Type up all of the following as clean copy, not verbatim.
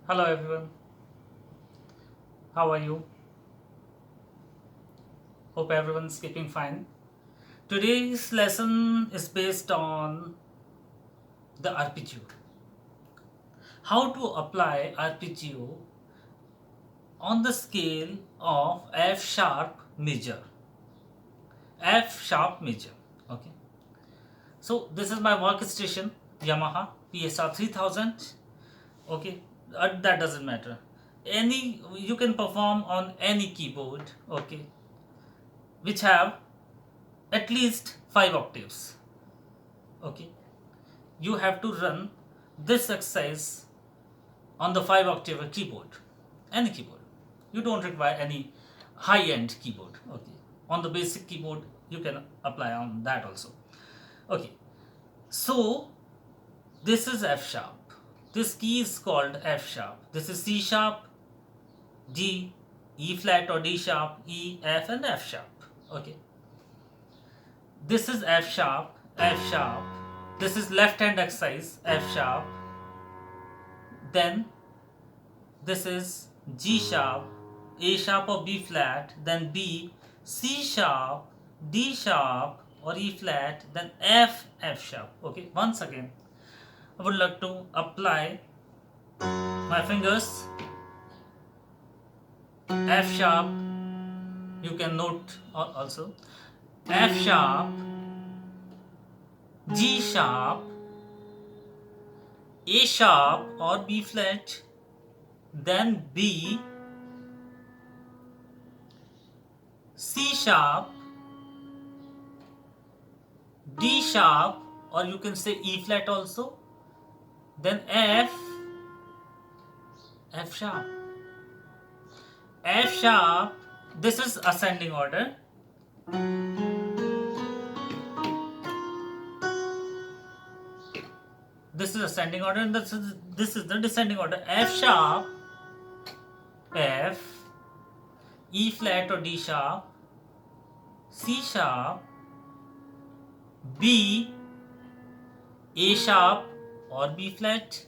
Hello everyone, how are you? Hope everyone's keeping fine. Today's lesson is based on the arpeggio. How to apply arpeggio on the scale of F sharp major. F sharp major. Okay. So this is my workstation Yamaha PSR 3000. Okay. That doesn't matter. Any you can perform on any keyboard. Okay. Which have at least 5 octaves. Okay, you have to run this exercise on the 5 octave keyboard, any keyboard. You don't require any high end keyboard. Okay, on the basic keyboard you can apply on that also. Okay, so this is F sharp. This key is called F sharp. This is C sharp, D, E flat or D sharp, E, F, and F sharp. Okay, this is F sharp, F sharp. This is left hand exercise, F sharp. Then this is G sharp, A sharp or B flat, then B, C sharp, D sharp or E flat, then F, F sharp. Okay, once again, I would like to apply my fingers. F sharp, you can note also. F sharp, G sharp, A sharp or B flat, then B, C sharp, D sharp, or you can say E flat also, then F, F sharp. F sharp, this is ascending order. This is ascending order and this is the descending order. F sharp, F, E flat or D sharp, C sharp, B, A sharp or B flat,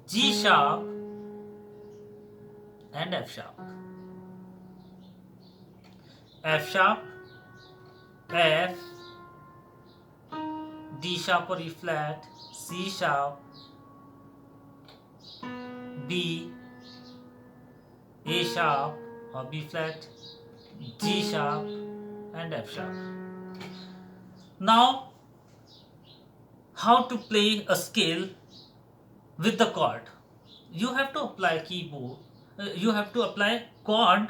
G sharp, and F sharp. F sharp, F, D sharp or E flat, C sharp, B, A sharp or B flat, G sharp, and F sharp. Now, how to play a scale with the chord? You have to apply keyboard. You have to apply chord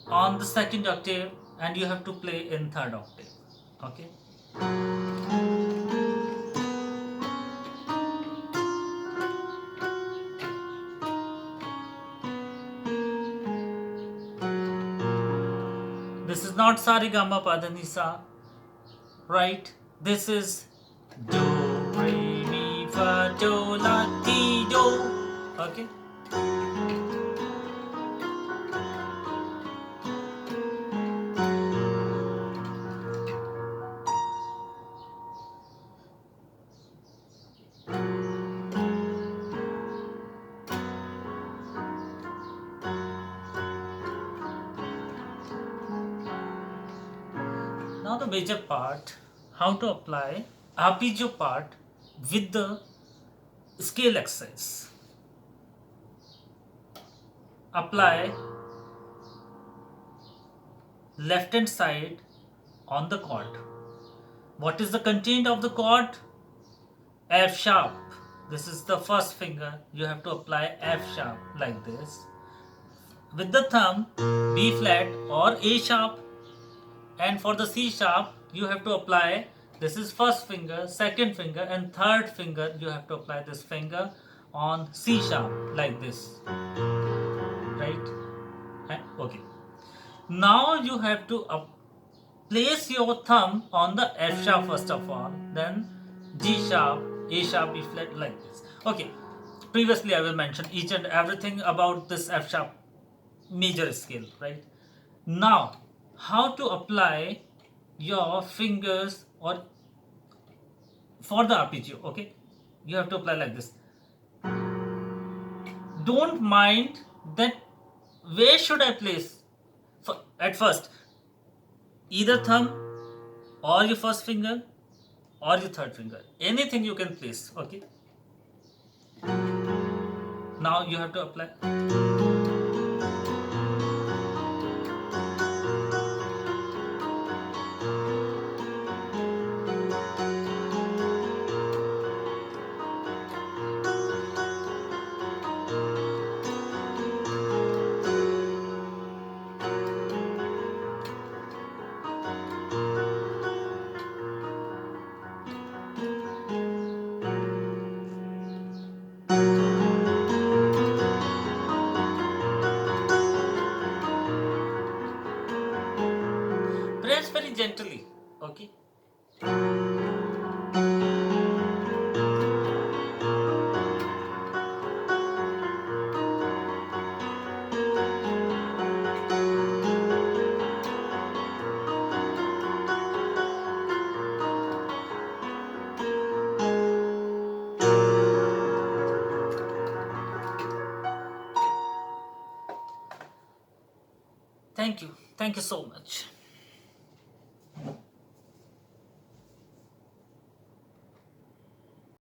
on the second octave, and you have to play in third octave. Okay. This is not Sarigama Padanisa, right? This is Do, Re, Mi, Fa, Do, La, Ti, Do. Okay. Now the major part, how to apply arpeggio part with the scale exercise. Apply left hand side on the chord. What is the content of the chord? F sharp. This is the first finger. You have to apply F sharp like this. With the thumb, B flat or A sharp. And for the C sharp, you have to apply, this is first finger, second finger, and third finger. You have to apply this finger on C sharp like this. Right? Okay. Now you have to place your thumb on the F sharp first of all, then G sharp, A sharp, B flat like this. Okay. Previously I will mention each and everything about this F sharp major scale, right? Now, how to apply your fingers or for the arpeggio? Okay, you have to apply like this. don't mind that where should I place at first, either thumb or your first finger or your third finger, anything you can place. Okay, now you have to apply. Press very gently. Okay, thank you so much.